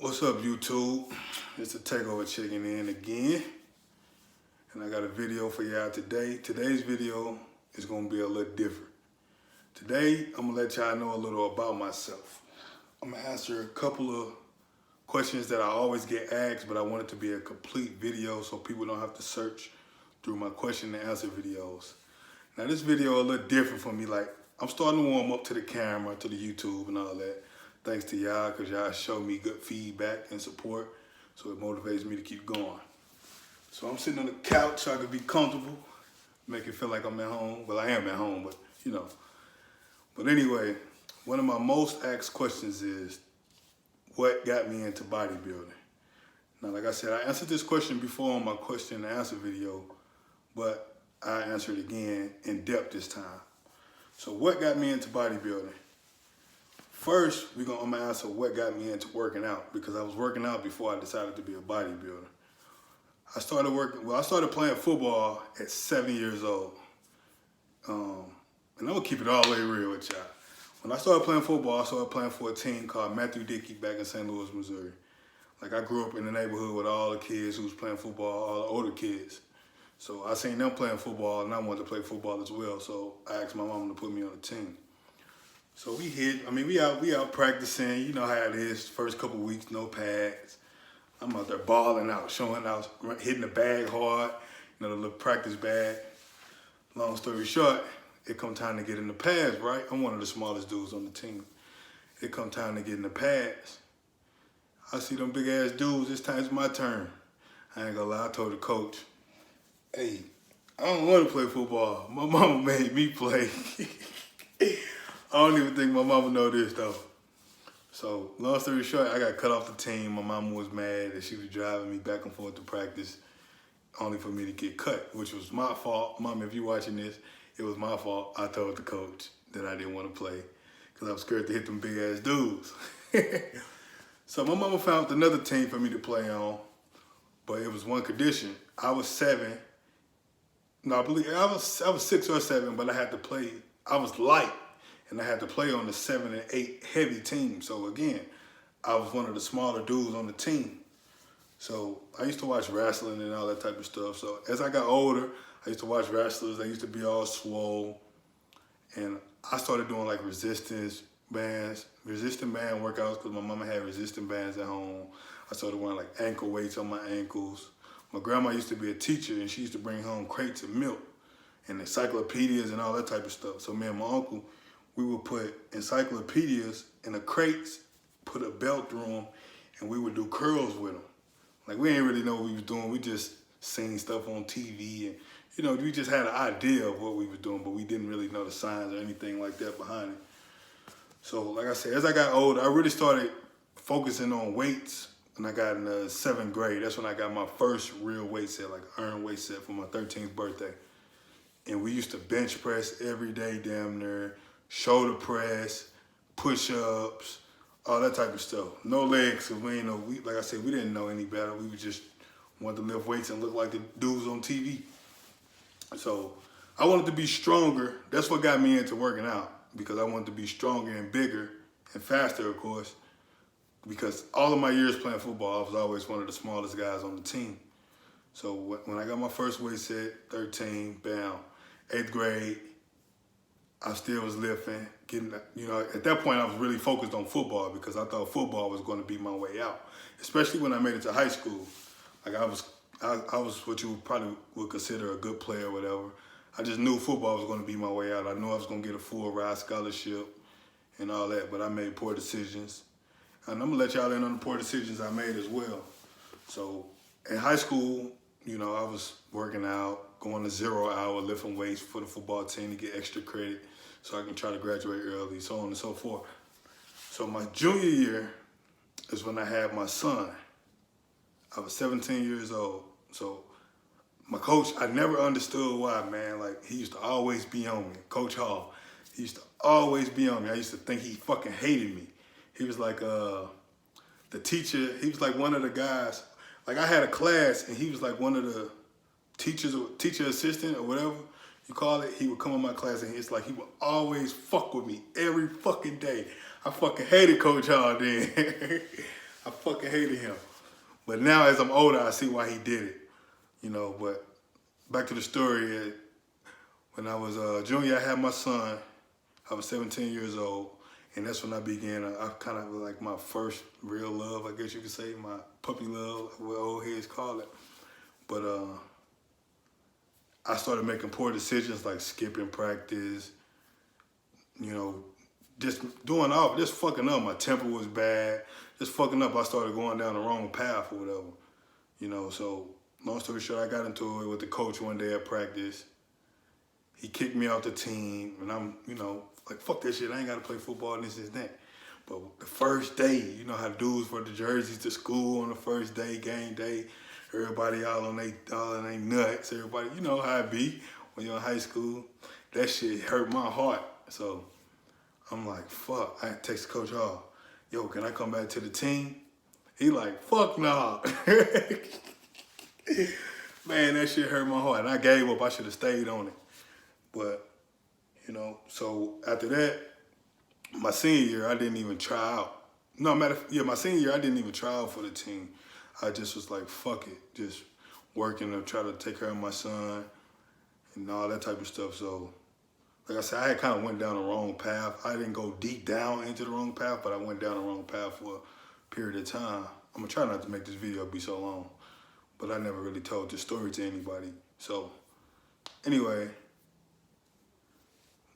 What's up, YouTube? It's the Takeover checking in again. And I got a video for y'all today. Today's video is gonna be a little different. Today, I'm gonna let y'all know a little about myself. I'm gonna answer a couple of questions that I always get asked, but I want it to be a complete video so people don't have to search through my question and answer videos. Now this video a little different for me. Like, I'm starting to warm up to the camera, to the YouTube and all that. Thanks to y'all, because y'all show me good feedback and support, so it motivates me to keep going. So I'm sitting on the couch so I can be comfortable, make it feel like I'm at home. Well, I am at home, but you know. But anyway, one of my most asked questions is, what got me into bodybuilding? Now, like I said, I answered this question before on my question and answer video, but I answered it again in depth this time. So what got me into bodybuilding? First, I'm gonna answer what got me into working out, because I was working out before I decided to be a bodybuilder. I started playing football at 7 years old. And I'm gonna keep it all the way real with y'all. When I started playing football, I started playing for a team called Matthew Dickey back in St. Louis, Missouri. Like, I grew up in the neighborhood with all the kids who was playing football, all the older kids. So I seen them playing football and I wanted to play football as well. So I asked my mom to put me on the team. So we out practicing, you know how it is, first couple weeks, no pads. I'm out there balling out, showing out, hitting the bag hard, you know, the little practice bag. Long story short, it come time to get in the pads, right? I'm one of the smallest dudes on the team. It come time to get in the pads. I see them big ass dudes, this time it's my turn. I ain't gonna lie, I told the coach, hey, I don't want to play football. My mama made me play. I don't even think my mama know this though. So long story short, I got cut off the team. My mama was mad that she was driving me back and forth to practice only for me to get cut, which was my fault. Mom, if you're watching this, it was my fault. I told the coach that I didn't want to play because I was scared to hit them big ass dudes. So my mama found another team for me to play on, but it was one condition. I was 7. No, I believe I was 6 or 7, but I had to play. I was light. And I had to play on the 7 and 8 heavy team. So again, I was one of the smaller dudes on the team. So I used to watch wrestling and all that type of stuff. So as I got older, I used to watch wrestlers. They used to be all swole. And I started doing like resistant band workouts because my mama had resistant bands at home. I started wearing like ankle weights on my ankles. My grandma used to be a teacher and she used to bring home crates of milk and encyclopedias and all that type of stuff. So me and my uncle, we would put encyclopedias in the crates, put a belt through them, and we would do curls with them. Like, we didn't really know what we was doing. We just seen stuff on TV, and, you know, we just had an idea of what we was doing, but we didn't really know the signs or anything like that behind it. So, like I said, as I got older, I really started focusing on weights when I got in the 7th grade. That's when I got my first real weight set, like an earned weight set for my 13th birthday. And we used to bench press every day, damn near. Shoulder press, push-ups, all that type of stuff. No legs, because like I said, we didn't know any better. We just wanted to lift weights and look like the dudes on TV. So I wanted to be stronger. That's what got me into working out, because I wanted to be stronger and bigger and faster, of course, because all of my years playing football, I was always one of the smallest guys on the team. So when I got my first weight set, 13, bam, 8th grade, I still was lifting, you know, at that point I was really focused on football because I thought football was going to be my way out, especially when I made it to high school. Like, I was what you probably would consider a good player or whatever. I just knew football was going to be my way out. I knew I was going to get a full ride scholarship and all that, but I made poor decisions. And I'm going to let y'all in on the poor decisions I made as well. So in high school, you know, I was working out, going to 0 hour, lifting weights for the football team to get extra credit so I can try to graduate early, so on and so forth. So my junior year is when I had my son. I was 17 years old. So my coach, I never understood why, man. Like, he used to always be on me. Coach Hall, he used to always be on me. I used to think he fucking hated me. He was like the teacher. He was like one of the guys. Like, I had a class and he was like one of the teachers or teacher assistant or whatever you call it. He would come in my class and it's like he would always fuck with me every fucking day. I fucking hated Coach Hall then. I fucking hated him. But now as I'm older, I see why he did it. You know, but back to the story. When I was a junior, I had my son. I was 17 years old. And that's when I began, I kind of like my first real love, I guess you could say, my puppy love, what old heads call it. But I started making poor decisions like skipping practice, you know, just fucking up. My temper was bad, just fucking up. I started going down the wrong path or whatever, you know. So long story short, I got into it with the coach one day at practice. He kicked me off the team, and I'm, you know, like, fuck that shit. I ain't got to play football and this and that. But the first day, you know how dudes wear the jerseys to school on the first day, game day. Everybody all in they nuts. Everybody, you know how it be when you're in high school. That shit hurt my heart. So I'm like, fuck. I text Coach Hall, yo, can I come back to the team? He like, fuck nah. Man, that shit hurt my heart. And I gave up. I should have stayed on it. But, you know, so after that, my senior year, I didn't even try out. No, my senior year, I didn't even try out for the team. I just was like, fuck it. Just working to try to take care of my son and all that type of stuff. So, like I said, I had kind of went down the wrong path. I didn't go deep down into the wrong path, but I went down the wrong path for a period of time. I'm going to try not to make this video be so long, but I never really told this story to anybody. So, anyway,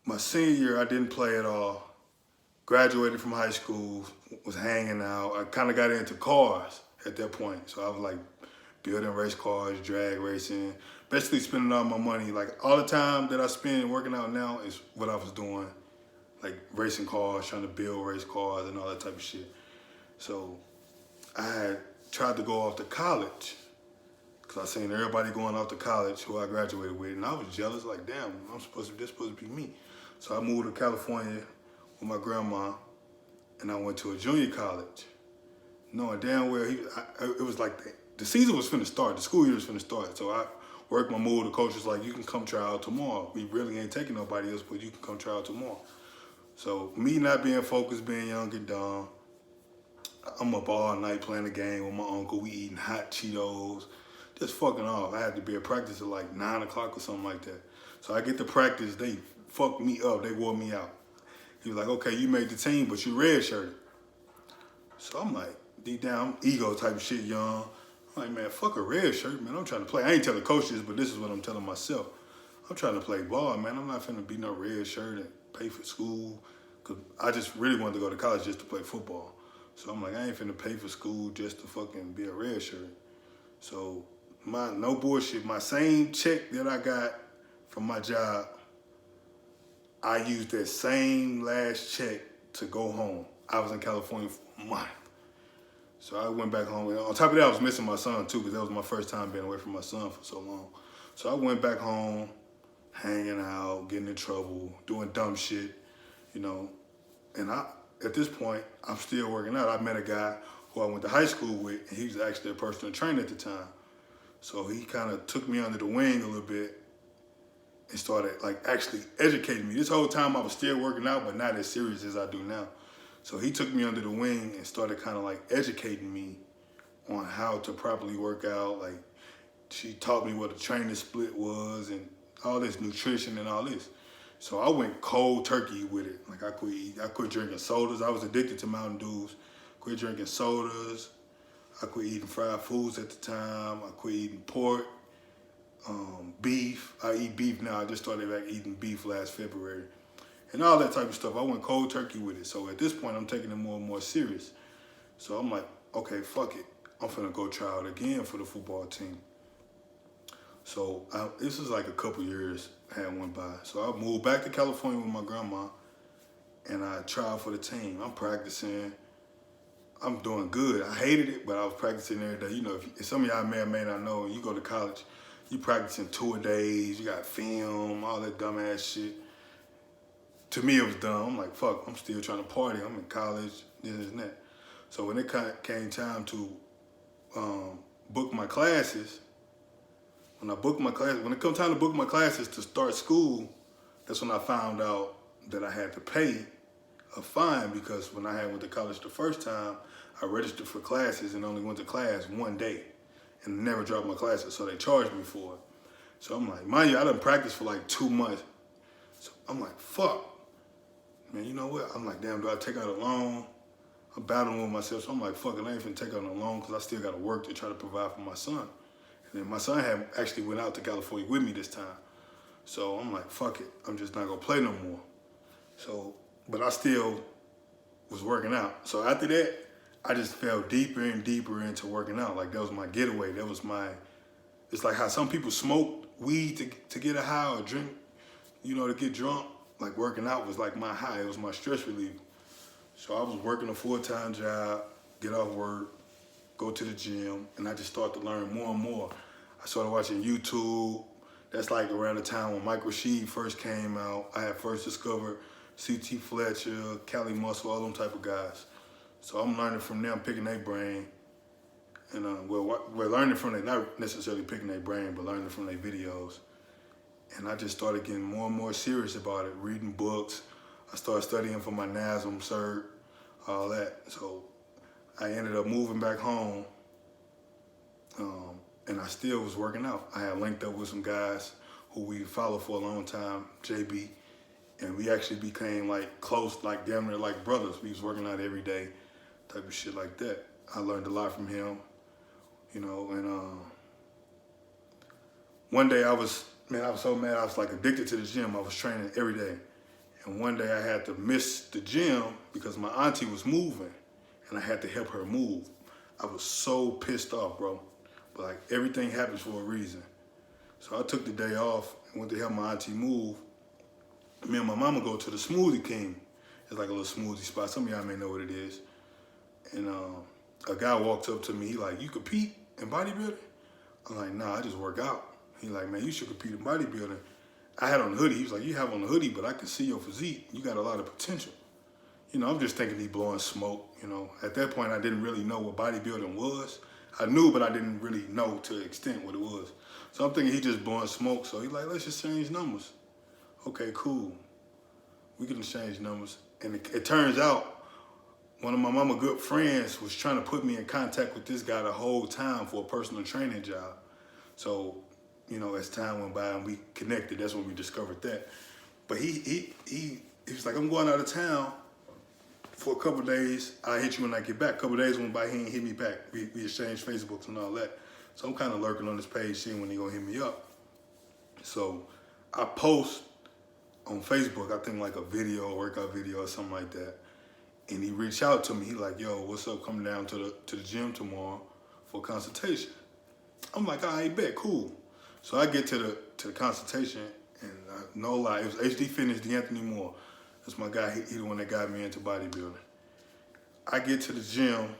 my senior year, I didn't play at all. Graduated from high school, was hanging out. I kind of got into cars at that point. So I was like building race cars, drag racing, basically spending all my money. Like all the time that I spend working out now is what I was doing. Like racing cars, trying to build race cars and all that type of shit. So I had tried to go off to college because I seen everybody going off to college who I graduated with. And I was jealous, like, damn, this supposed to be me. So I moved to California with my grandma, and I went to a junior college, knowing damn well it was like the season was finna start, the school year was finna start. So I worked my move. The coach was like, you can come try out tomorrow. We really ain't taking nobody else, but you can come try out tomorrow. So me not being focused, being young and dumb, I'm up all night playing the game with my uncle. We eating hot Cheetos, just fucking off. I had to be at practice at like 9 o'clock or something like that. So I get to practice, they fucked me up, they wore me out. He was like, okay, you made the team, but you redshirted. So I'm like, deep down, ego type of shit, young. I'm like, man, fuck a red shirt, man. I'm trying to play. I ain't telling coaches, but this is what I'm telling myself. I'm trying to play ball, man. I'm not finna be no red shirt and pay for school. Cause I just really wanted to go to college just to play football. So I'm like, I ain't finna pay for school just to fucking be a red shirt. So no bullshit, my same check that I got from my job, I used that same last check to go home. I was in California for a month. So I went back home. On top of that, I was missing my son too, because that was my first time being away from my son for so long. So I went back home, hanging out, getting in trouble, doing dumb shit, you know. And at this point, I'm still working out. I met a guy who I went to high school with, and he was actually a personal trainer at the time. So he kind of took me under the wing a little bit and started like actually educating me. This whole time I was still working out, but not as serious as I do now. So he took me under the wing and started kind of like educating me on how to properly work out. Like she taught me what a training split was and all this nutrition and all this. So I went cold turkey with it. Like I quit drinking sodas. I was addicted to Mountain Dews. Quit drinking sodas. I quit eating fried foods at the time. I quit eating pork, beef. I eat beef now. I just started back eating beef last February. And all that type of stuff. I went cold turkey with it. So at this point, I'm taking it more and more serious. So I'm like, okay, fuck it. I'm finna go try out again for the football team. So this is like a couple years had went by. So I moved back to California with my grandma, and I tried for the team. I'm practicing. I'm doing good. I hated it, but I was practicing every day. You know, if some of y'all may or may not know, you go to college, you practicing 2 days, you got film, all that dumbass shit. To me, it was dumb. I'm like, fuck, I'm still trying to party. I'm in college, this and that. So when it came time to book my classes, when it come time to book my classes to start school, that's when I found out that I had to pay a fine because when I had went to college the first time, I registered for classes and only went to class one day and never dropped my classes, so they charged me for it. So I'm like, mind you, I done practiced for like 2 months. So I'm like, fuck. Man, you know what? I'm like, damn, do I take out a loan? I'm battling with myself, so I'm like, fuck it, I ain't finna take out a loan because I still gotta work to try to provide for my son. And then my son had actually went out to California with me this time. So I'm like, fuck it, I'm just not gonna play no more. So, but I still was working out. So after that, I just fell deeper and deeper into working out. Like that was my getaway. That was my, it's like how some people smoke weed to get a high or drink, you know, to get drunk. Like working out was like my high. It was my stress reliever. So I was working a full-time job, get off work, go to the gym, and I just started to learn more and more. I started watching YouTube. That's like around the time when Mike Rashid first came out. I had first discovered C.T. Fletcher, Cali Muscle, all them type of guys. So I'm learning from them, picking their brain. And we're learning from them, not necessarily picking their brain, but learning from their videos. And I just started getting more and more serious about it, reading books. I started studying for my NASM cert, all that. So I ended up moving back home, and I still was working out. I had linked up with some guys who we followed for a long time, JB, and we actually became like close, like damn near like brothers. We was working out every day, type of shit like that. I learned a lot from him, you know, and one day I was so mad, I was like addicted to the gym. I was training every day. And one day I had to miss the gym because my auntie was moving and I had to help her move. I was so pissed off, bro. But like everything happens for a reason. So I took the day off and went to help my auntie move. Me and my mama go to the Smoothie King. It's like a little smoothie spot. Some of y'all may know what it is. And a guy walked up to me. He like, you compete in bodybuilding? I'm like, nah, I just work out. He like, man, you should compete in bodybuilding. I had on the hoodie. He was like, you have on the hoodie, but I can see your physique. You got a lot of potential. You know, I'm just thinking he blowing smoke, you know. At that point, I didn't really know what bodybuilding was. I knew, but I didn't really know to the extent what it was. So I'm thinking he just blowing smoke. So he's like, let's just change numbers. Okay, cool. We can exchange numbers. And it turns out one of my mama good friends was trying to put me in contact with this guy the whole time for a personal training job. So, you know, as time went by and we connected, that's when we discovered that. But he was like, I'm going out of town for a couple of days. I'll hit you when I get back. A couple of days went by, he ain't hit me back. We exchanged Facebooks and all that. So I'm kind of lurking on this page, seeing when he gonna hit me up. So I post on Facebook, I think like a video, a workout video or something like that. And he reached out to me. He like, yo, what's up? Come down to the gym tomorrow for a consultation. I'm like, all right, bet, cool. So I get to the consultation, and no lie, it was HD Fitness, D'Anthony Moore. That's my guy. He the one that got me into bodybuilding. I get to the gym.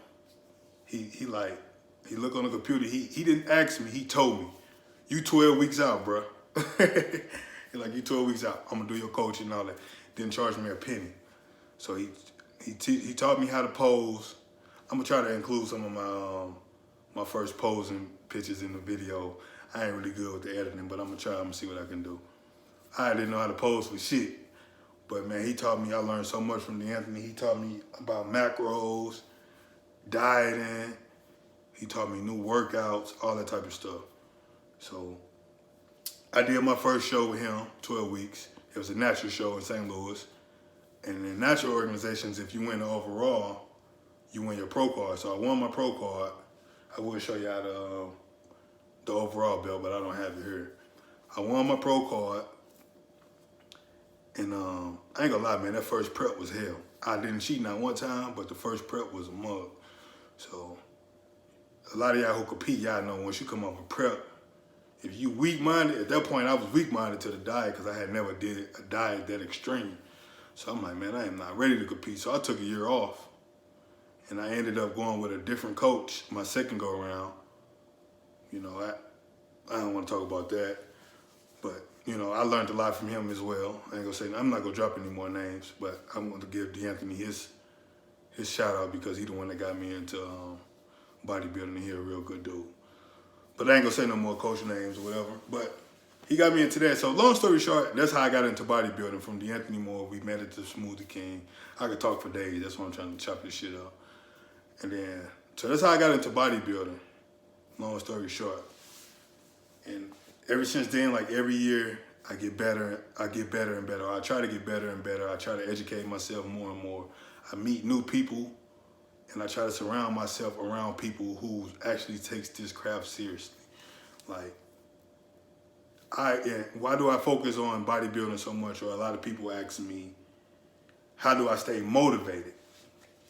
He looked on the computer. He didn't ask me. He told me, you 12 weeks out, bro. He like, you 12 weeks out. I'm gonna do your coaching and all that. Didn't charge me a penny. So he taught me how to pose. I'm gonna try to include some of my first posing pictures in the video. I ain't really good with the editing, but I'm gonna see what I can do. I didn't know how to pose for shit. But man, he taught me, I learned so much from D'Anthony. He taught me about macros, dieting. He taught me new workouts, all that type of stuff. So I did my first show with him, 12 weeks. It was a natural show in St. Louis. And in natural organizations, if you win the overall, you win your pro card. So I won my pro card. I will show you how the overall belt, but I don't have it here. I won my pro card. And I ain't gonna lie, man, that first prep was hell. I didn't cheat not one time, but the first prep was a mug. So a lot of y'all who compete, y'all know once you come off a prep, if you weak-minded, at that point I was weak-minded to the diet because I had never did a diet that extreme. So I'm like, man, I am not ready to compete. So I took a year off. And I ended up going with a different coach my second go around. You know, I don't want to talk about that. But, you know, I learned a lot from him as well. I ain't gonna say, I'm not gonna drop any more names, but I'm going to give D'Anthony his shout out because he's the one that got me into bodybuilding, and he's a real good dude. But I ain't gonna say no more coach names or whatever. But he got me into that. So long story short, that's how I got into bodybuilding from D'Anthony Moore. We met at the Smoothie King. I could talk for days. That's why I'm trying to chop this shit up. And then, so that's how I got into bodybuilding. Long story short. And ever since then, like every year, I get better and better. I try to get better and better. I try to educate myself more and more. I meet new people, and I try to surround myself around people who actually takes this craft seriously. Like, why do I focus on bodybuilding so much? Or a lot of people ask me, how do I stay motivated?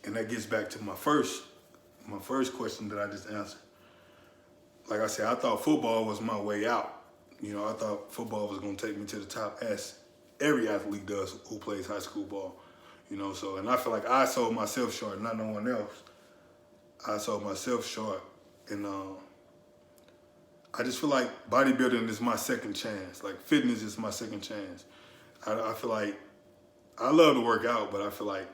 And that gets back to my first question that I just answered. Like I said, I thought football was my way out. You know, I thought football was going to take me to the top, as every athlete does who plays high school ball. You know, so, and I feel like I sold myself short, not no one else. I sold myself short. And I just feel like bodybuilding is my second chance. Like fitness is my second chance. I feel like I love to work out, but I feel like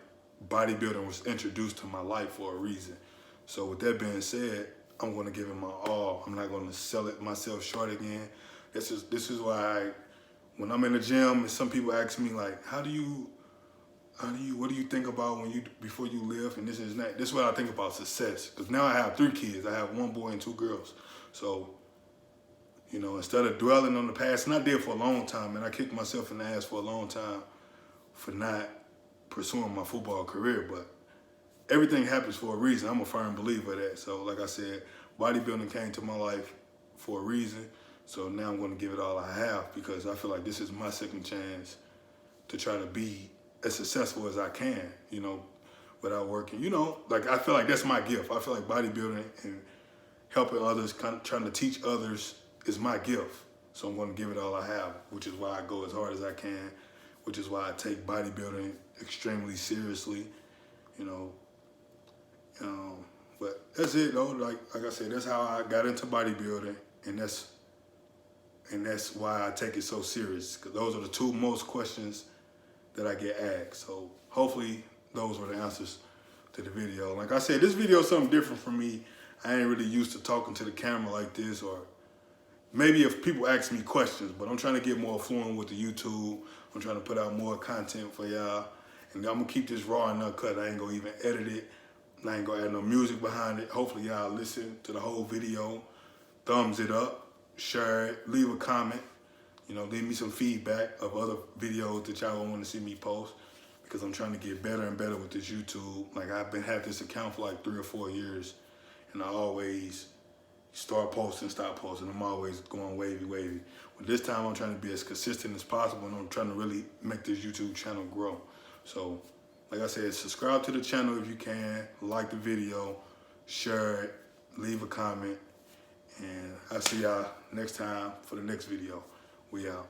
bodybuilding was introduced to my life for a reason. So with that being said, I'm going to give it my all. I'm not going to sell it myself short again. This is why when I'm in the gym and some people ask me like, what do you think about before you live and this and that? This is what I think about success. Because now I have 3 kids. I have 1 boy and 2 girls. So, you know, instead of dwelling on the past, and I did for a long time, and I kicked myself in the ass for a long time for not pursuing my football career, but everything happens for a reason. I'm a firm believer of that. So like I said, bodybuilding came to my life for a reason. So now I'm going to give it all I have because I feel like this is my second chance to try to be as successful as I can, you know, without working. You know, like I feel like that's my gift. I feel like bodybuilding and helping others, kind of trying to teach others is my gift. So I'm going to give it all I have, which is why I go as hard as I can, which is why I take bodybuilding extremely seriously, you know. But that's it though. Like I said, that's how I got into bodybuilding, and that's why I take it so serious. Because those are the 2 most questions that I get asked. So hopefully those were the answers to the video. Like I said, this video is something different for me. I ain't really used to talking to the camera like this, or maybe if people ask me questions, but I'm trying to get more fluent with the YouTube. I'm trying to put out more content for y'all. And I'm gonna keep this raw and uncut. I ain't gonna even edit it. I ain't gonna add no music behind it. Hopefully y'all listen to the whole video. Thumbs it up, share it, leave a comment. You know, leave me some feedback of other videos that y'all want to see me post, because I'm trying to get better and better with this YouTube. Like I've had this account for like 3 or 4 years, and I always start posting, stop posting. I'm always going wavy. But this time I'm trying to be as consistent as possible, and I'm trying to really make this YouTube channel grow. So, like I said, subscribe to the channel if you can, like the video, share it, leave a comment, and I'll see y'all next time for the next video. We out.